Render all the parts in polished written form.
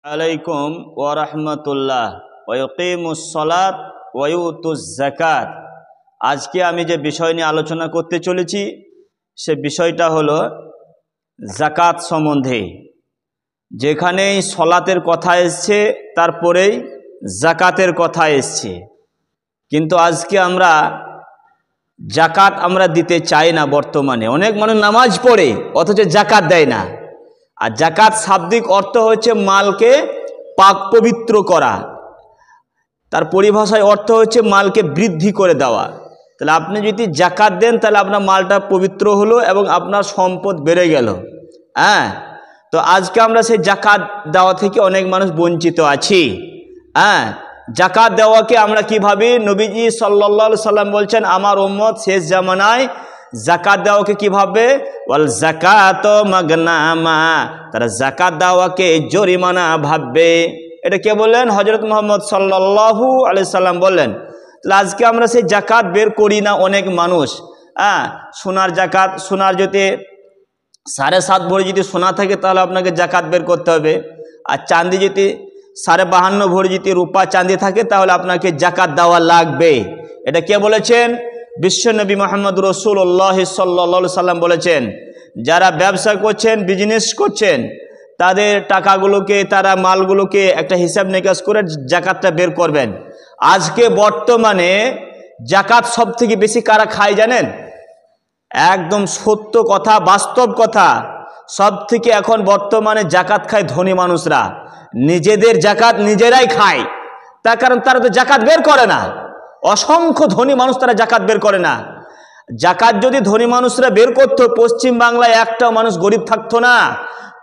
আলাইকুম ওয়া রাহমাতুল্লাহ ওয়া ইয়াকিমুস সালাত ওয়া ইউতুজ যাকাত। আজকে আমি যে বিষয় নিয়ে আলোচনা করতে চলেছি সে বিষয়টা হলো যাকাত সম্বন্ধে। যেখানেই সলাতের কথা এসছে তারপরেই যাকাতের কথা এসছে, কিন্তু আজকে আমরা যাকাত আমরা দিতে চাই না। বর্তমানে অনেক মানুষ নামাজ পড়ে অথচ যাকাত দেয় না। আর যাকাত শাব্দিক অর্থ হচ্ছে মালকে পাক পবিত্র করা, তার পরিভাষায় অর্থ হচ্ছে মালকে বৃদ্ধি করে দেওয়া। তাহলে আপনি যদি যাকাত দেন তাহলে আপনার মালটা পবিত্র হলো এবং আপনার সম্পদ বেড়ে গেল। তো আজকে আমরা সেই যাকাত দেওয়া থেকে অনেক মানুষ বঞ্চিত আছি। যাকাত দেওয়াকে আমরা কি ভাবি? নবীজি সাল্লাল্লাহু আলাইহি সাল্লাম বলছেন আমার উম্মত শেষ জামানায় যাকাত দেওয়াকে কি ভাববে? ওয়াল যাকাত মাগনামা, তারা যাকাত দেওয়াকে জরিমানা ভাববে। এটা কে বললেন? হযরত মুহাম্মদ সাল্লাল্লাহু আলাইহি সাল্লাম বললেন। তাহলে আজকে আমরা সেই যাকাত বের করি না। অনেক মানুষ সোনার যাকাত, সোনার যদি 7.5 ভরি যদি সোনা থাকে তাহলে আপনাকে যাকাত বের করতে হবে। আর চাঁদি যদি 52.5 ভরি যদি রূপা চাঁদি থাকে তাহলে আপনাকে যাকাত দেওয়া লাগবে। এটা কে বলেছেন? বিশ্বনবী মুহাম্মদ রাসূলুল্লাহ সাল্লাল্লাহু আলাইহি সাল্লাম বলেছেন, যারা ব্যবসা করছেন, বিজনেস করছেন, তাদের টাকাগুলোকে, তারা মালগুলোকে একটা হিসাব নিকাশ করে যাকাতটা বের করবেন। আজকে বর্তমানে যাকাত সব থেকে বেশি কারা খায় জানেন? একদম সত্য কথা, বাস্তব কথা। সব থেকে এখন বর্তমানে যাকাত খায় ধনী মানুষরা। নিজেদের যাকাত নিজেরাই খায়, তার কারণ তারা তো যাকাত বের করে না। অসংখ্য ধনী মানুষ তারা যাকাত বের করে না। যাকাত যদি ধনী মানুষরা বের করতো, পশ্চিম বাংলায় একটাও মানুষ গরিব থাকতো না।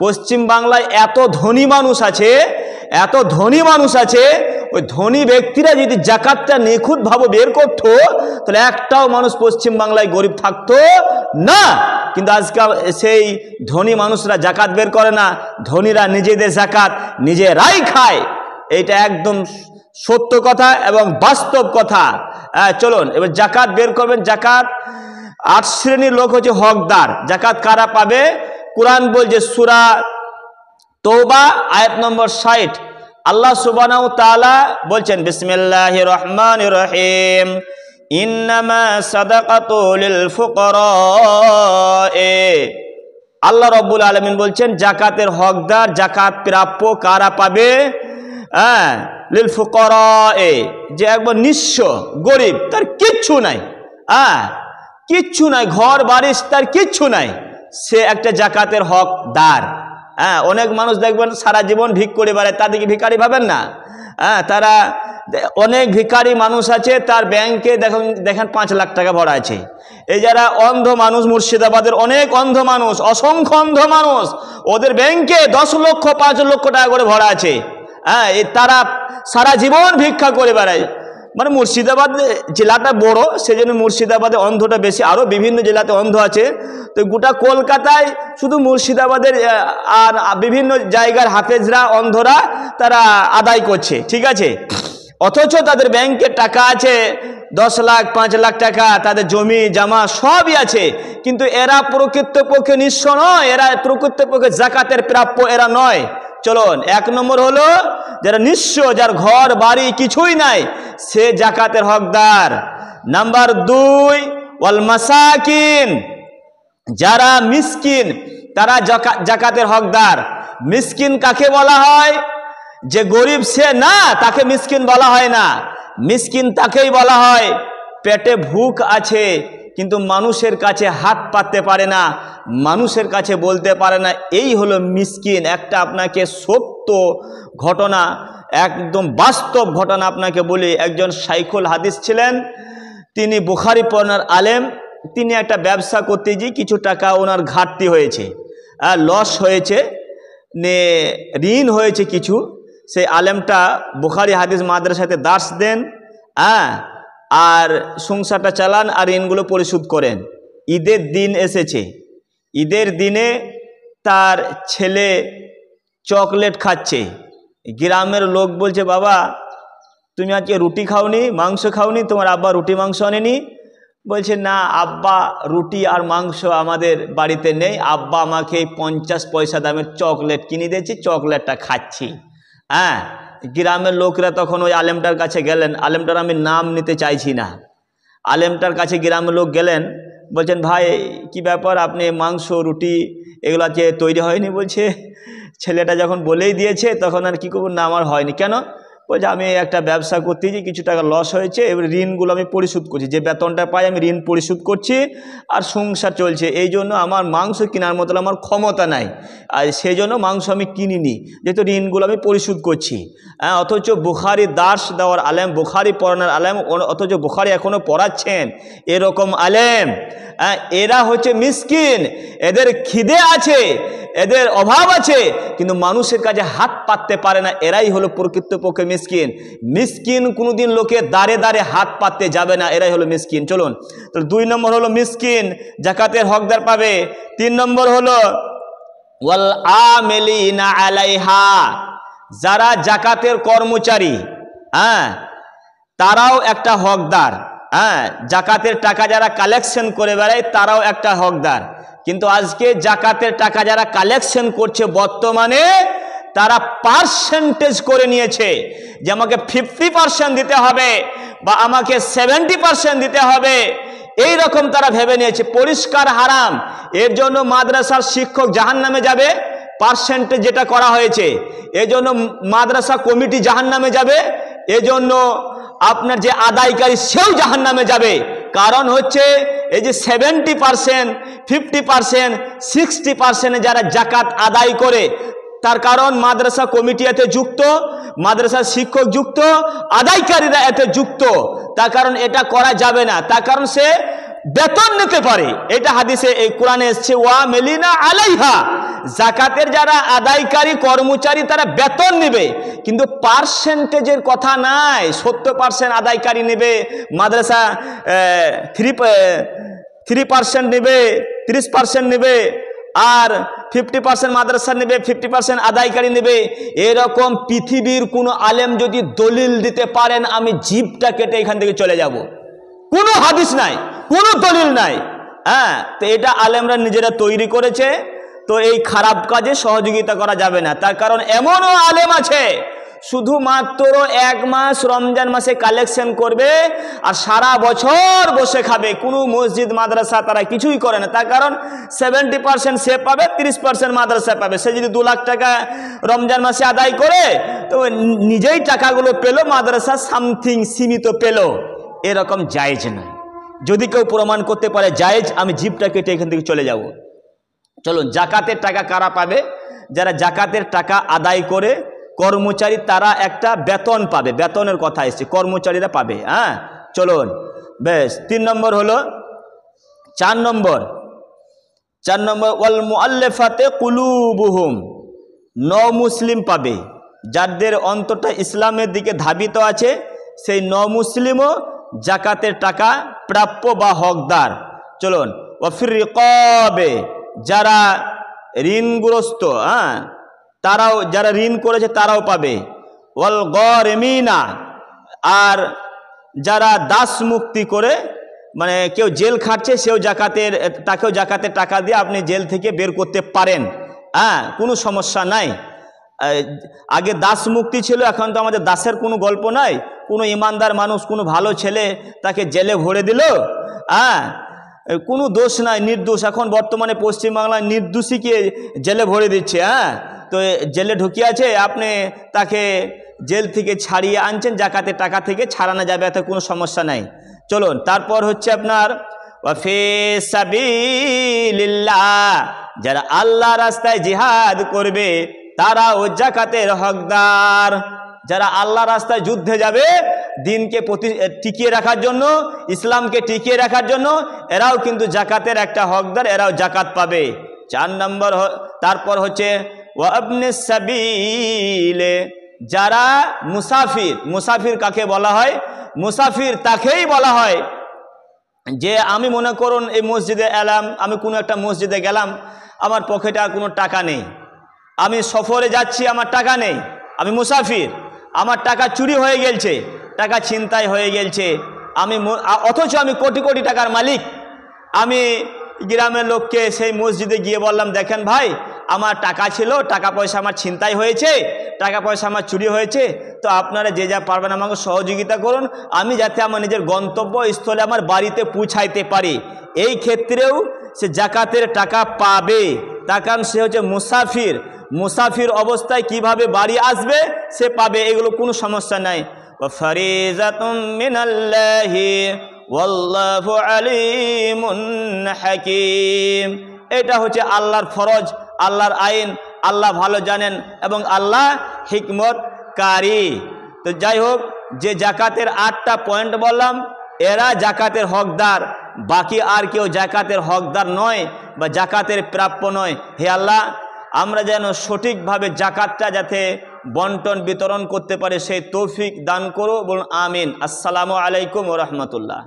পশ্চিম বাংলায় এত ধনী মানুষ আছে, এত ধনী মানুষ আছে, ওই ধনী ব্যক্তিরা যদি যাকাতটা নিখুঁতভাবে বের করতো তাহলে একটাও মানুষ পশ্চিম বাংলায় গরিব থাকতো না। কিন্তু আজকে সেই ধনী মানুষরা যাকাত বের করে না, ধনীরা নিজেদের যাকাত নিজেরাই খায়। এইটা একদম সত্য কথা এবং বাস্তব কথা। চলুন এবার যাকাত বের করবেন। যাকাত 8 শ্রেণীর লোক হচ্ছে হকদার। যাকাত কারা পাবে? কুরআন বলছে সূরা তওবা আয়াত নম্বর 60, আল্লাহ সুবহানাহু ওয়া তাআলা বলছেন বিসমিল্লাহির রহমানির রহিম, ইন্নামা সাদাকাতু লিল ফুকারা। আল্লাহ রাব্বুল আলামিন বলছেন যাকাতের হকদার, যাকাত প্রাপ্য কারা পাবে? লিল ফুকারা, যে একবার নিঃস্ব গরিব, তার কিচ্ছু নাই, কিচ্ছু নাই, ঘর বাড়ি তার কিচ্ছু নাই, সে একটা যাকাতের হকদার। অনেক মানুষ দেখবেন সারা জীবন ভিক করে বেড়ায়, তাদেরকে ভিখারি ভাবেন না। তারা অনেক ভিখারি মানুষ আছে, তার ব্যাংকে দেখেন 5 লাখ টাকা ভরা আছে। এই যারা অন্ধ মানুষ, মুর্শিদাবাদের অনেক অন্ধ মানুষ, অসংখ্য অন্ধ মানুষ, ওদের ব্যাংকে 10 লক্ষ 5 লক্ষ টাকা করে ভরা আছে। তারা সারা জীবন ভিক্ষা করে বেড়ায়। মানে মুর্শিদাবাদ জেলাটা বড়, সেজন্য মুর্শিদাবাদে অন্ধটা বেশি, আরও বিভিন্ন জেলাতে অন্ধ আছে। তো গোটা কলকাতায় শুধু মুর্শিদাবাদের আর বিভিন্ন জায়গার হাফেজরা, অন্ধরা তারা আদায় করছে, ঠিক আছে। অথচ তাদের ব্যাংকে টাকা আছে 10 লাখ 5 লাখ টাকা, তাদের জমি জামা সবই আছে, কিন্তু এরা প্রকৃতপক্ষে নিঃস্ব নয়, এরা প্রকৃতপক্ষে যাকাতের প্রাপ্য এরা নয়। চলুন 1 নম্বর হলো যারা নিঃস্ব, যার ঘর বাড়ি কিছুই নাই, সে যাকাতের হকদার। নাম্বার 2 ওয়াল মাসাকিন, যারা মিসকিন তারা যাকাতের হকদার। মিসকিন কাকে বলা হয়? যে গরিব সে না, তাকে মিসকিন বলা হয় না। মিসকিন তাকেই বলা হয় পেটে ভুক আছে কিন্তু মানুষের কাছে হাত পাততে পারে না, মানুষের কাছে বলতে পারে না, এই হলো মিসকিন। একটা আপনাকে সত্য ঘটনা, একদম বাস্তব ঘটনা আপনাকে বলি। একজন শাইখুল হাদিস ছিলেন, তিনি বুখারী পড়ার আলেম। তিনি একটা ব্যবসা করতে গিয়ে কিছু টাকা ওনার ঘাটতি হয়েছে, লস হয়েছে, ঋণ হয়েছে কিছু। সেই আলেমটা বুখারী হাদিস মাদ্রাসাতে দার্স দেন, আর সংসারটা চালান আর ঋণগুলো পরিশোধ করেন। ঈদের দিন এসেছে, ঈদের দিনে তার ছেলে চকলেট খাচ্ছে। গ্রামের লোক বলছে, বাবা তুমি আজকে রুটি খাওনি, মাংস খাওনি, তোমার আব্বা রুটি মাংস আনেনি? বলছে না আব্বা, রুটি আর মাংস আমাদের বাড়িতে নেই, আব্বা আমাকে 50 পয়সা দামের চকলেট কিনে দিয়েছে, চকলেটটা খাচ্ছি। হ্যাঁ, গ্রামের লোকরা তখন ওই আলেমটার কাছে গেলেন, আলেমটার আমি নাম নিতে চাইছি না, আলেমটার কাছে গ্রামের লোক গেলেন, বলছেন ভাই কি ব্যাপার, আপনি মাংস রুটি এগুলো যে তৈরি হয়নি? বলছে ছেলেটা যখন বলেই দিয়েছে তখন আর কি করবো, না আমার হয়নি। কেন? বলছে আমি একটা ব্যবসা করতেছি, কিছু টাকা লস হয়েছে, এবার ঋণগুলো আমি পরিশোধ করছি, যে বেতনটা পাই আমি ঋণ পরিশোধ করছি আর সংসার চলছে, এই জন্য আমার মাংস কেনার মতো আমার ক্ষমতা নাই, আর সেই জন্য মাংস আমি কিনিনি, যেহেতু ঋণগুলো আমি পরিশোধ করছি। হ্যাঁ, অথচ বুখারি দার্স দেওয়ার আলেম, বুখারি পড়ানোর আলেম, অথচ বুখারি এখনও পড়াচ্ছেন এরকম আলেম, হ্যাঁ, এরা হচ্ছে মিসকিন, এদের খিদে আছে, এদের অভাব আছে, কিন্তু মানুষের কাছে হাত পাততে পারে না, এরাই হলো প্রকৃতপক্ষে মিসকিন। মিসকিন কোনোদিন লোকে দাঁড়ে দাঁড়ে হাত পাততে যাবে না, এরাই হলো মিসকিন। চলুন, তো 2 নম্বর হলো মিসকিন জাকাতের হকদার পাবে। 3 নম্বর হলো ওয়াল আমিলিনা আলাইহা, যারা জাকাতের কর্মচারী, হ্যাঁ, তারাও একটা হকদার। হ্যাঁ, জাকাতের টাকা যারা কালেকশন করে বেড়ায় তারাও একটা হকদার। কিন্তু আজকে জাকাতের টাকা যারা কালেকশন করছে বর্তমানে, তারা পার্সেন্টেজ করে নিয়েছে যে আমাকে 50% দিতে হবে বা আমাকে 70% দিতে হবে, এই রকম তারা ভেবে নিয়েছে, পরিষ্কার হারাম। এর জন্য মাদ্রাসার শিক্ষক জাহান্নামে যাবে, পার্সেন্টেজ যেটা করা হয়েছে, এজন্য মাদ্রাসা কমিটি জাহান্নামে যাবে, এজন্য আপনার যে আদায়কারী সেও জাহান্নামে যাবে। কারণ হচ্ছে এই যে 70%, 50%, 60% যারা জাকাত আদায় করে, তার কারণ মাদ্রাসা কমিটি এতে যুক্ত, মাদ্রাসার শিক্ষক যুক্ত, আদায়কারীরা এতে যুক্ত, তার কারণ এটা করা যাবে না, তার কারণ সে বেতন নিতে পারে। এটা হাদিসে, এই কোরআনে এসছে ওয়া মিলিনা আলাইহা, জাকাতের যারা আদায়কারী কর্মচারী তারা বেতন নেবে, কিন্তু পার্সেন্টেজের কথা নাই। 70% আদায়কারী নেবে, মাদ্রাসা 3% নেবে, 30% নেবে, আর 50% মাদ্রাসা নেবে, 50% আদায়কারী নেবে। এরকম পৃথিবীর কোনো আলেম যদি দলিল দিতে পারেন, আমি জিভটা কেটে এখান থেকে চলে যাব। কোনো হাদিস নাই, কোনো দলিল নাই। হ্যাঁ, তো এটা আলেমরা নিজেরা তৈরি করেছে, তো এই খারাপ কাজে সহযোগিতা করা যাবে না। তার কারণ এমনও আলেম আছে শুধুমাত্র 1 মাস রমজান মাসে কালেকশন করবে আর সারা বছর বসে খাবে, কোনো মসজিদ মাদ্রাসা তারা কিছুই করে না। তার কারণ 70% সে পাবে, 30% মাদ্রাসা পাবে। সে যদি 2 লাখ টাকা রমজান মাসে আদায় করে, তো নিজেই টাকাগুলো পেল, মাদ্রাসা সামথিং সীমিত পেল। এরকম জায়েজ নয়। যদি কেউ প্রমাণ করতে পারে জায়েজ, আমি জিভটা কেটে এখান থেকে চলে যাব। চলুন, জাকাতের টাকা কারা পাবে? যারা জাকাতের টাকা আদায় করে কর্মচারী, তারা একটা বেতন পাবে, বেতনের কথা এসছে, কর্মচারীরা পাবে। হ্যাঁ, চলুন, বেশ। 3 নম্বর হলো 4 নম্বর ওয়াল মুআল্লাফাতে কুলুবুহুম, মুসলিম পাবে, যাদের অন্তরটা ইসলামের দিকে ধাবিত আছে, সেই মুসলিমও জাকাতের টাকা প্রাপ্য বা হকদার। চলুন, ওয়াফির রিকাবে, যারা ঋণগ্রস্ত, হ্যাঁ, তারাও, যারা ঋণ করেছে তারাও পাবে। ওয়াল গরিমিনা, আর যারা দাস মুক্তি করে, মানে কেউ জেল খাটছে, তাকেও জাকাতের টাকা দিয়ে আপনি জেল থেকে বের করতে পারেন। হ্যাঁ, কোনো সমস্যা নাই। আগে দাস মুক্তি ছিল, এখন তো আমাদের দাসের কোনো গল্প নাই। কোনো ইমানদার মানুষ, কোনো ভালো ছেলে, তাকে জেলে ভরে দিল, হ্যাঁ, কোনো দোষ নাই, নির্দোষ। এখন বর্তমানে পশ্চিমবাংলায় নির্দোষীকে জেলে ভরে দিচ্ছে। হ্যাঁ, তো জেলে ঢুকিয়ে আছে, আপনি তাকে জেল থেকে ছাড়িয়ে আনছেন, জাকাতের টাকা থেকে ছাড়ানো যাবে, এতে কোনো সমস্যা নাই। চলুন, তারপর হচ্ছে আপনার ওয়াফি সাবিলিল্লাহ, যারা আল্লাহ রাস্তায় জিহাদ করবে তারাও জাকাতের হকদার। যারা আল্লাহ রাস্তায় যুদ্ধে যাবে, দিনকে টিকিয়ে রাখার জন্য, ইসলামকে টিকিয়ে রাখার জন্য, এরাও কিন্তু জাকাতের একটা হকদার, এরাও জাকাত পাবে। 4 নম্বর, তারপর হচ্ছে ওয়াবনিস সাবিলে, যারা মুসাফির। মুসাফির কাকে বলা হয়? মুসাফির তাকেই বলা হয় যে আমি মনে করুন এই মসজিদে এলাম, আমি কোনো একটা মসজিদে গেলাম, আমার পকেটে আর কোনো টাকা নেই, আমি সফরে যাচ্ছি, আমার টাকা নেই, আমি মুসাফির, আমার টাকা চুরি হয়ে গেছে, টাকা ছিনতাই হয়ে গেছে, অথচ আমি কোটি কোটি টাকার মালিক। আমি গ্রামের লোককে সেই মসজিদে গিয়ে বললাম, দেখেন ভাই, আমার টাকা ছিল, টাকা পয়সা আমার ছিনতাই হয়েছে, টাকা পয়সা আমার চুরি হয়েছে, তো আপনারা যে যা পারবেন আমাকে সহযোগিতা করুন, আমি যাতে আমার নিজের গন্তব্যস্থলে আমার বাড়িতে পৌঁছাইতে পারি। এই ক্ষেত্রেও সে জাকাতের টাকা পাবে, তার কারণ সে হচ্ছে মুসাফির। মুসাফির অবস্থায় কিভাবে বাড়ি আসবে সে পাবে, এগুলো কোনো সমস্যা নাই। ফারিজাতুম মিনাল্লাহি ওয়াল্লাহু আলিমুন হাকিম, এটা হচ্ছে আল্লাহর ফরজ, আল্লাহর আইন, আল্লাহ ভালো জানেন এবং আল্লাহ হিকমতকারী। তো যাই হোক, যে জাকাতের 8টা পয়েন্ট বললাম, এরা জাকাতের হকদার, বাকি আর কেউ জাকাতের হকদার নয় বা জাকাতের প্রাপ্য নয়। হে আল্লাহ, আমরা যেন সঠিকভাবে জাকাতটা যাতে বন্টন বিতরণ করতে পারে সেই তৌফিক দান করো, বলুন আমিন। আসসালামু আলাইকুম ওয়া রাহমাতুল্লাহ।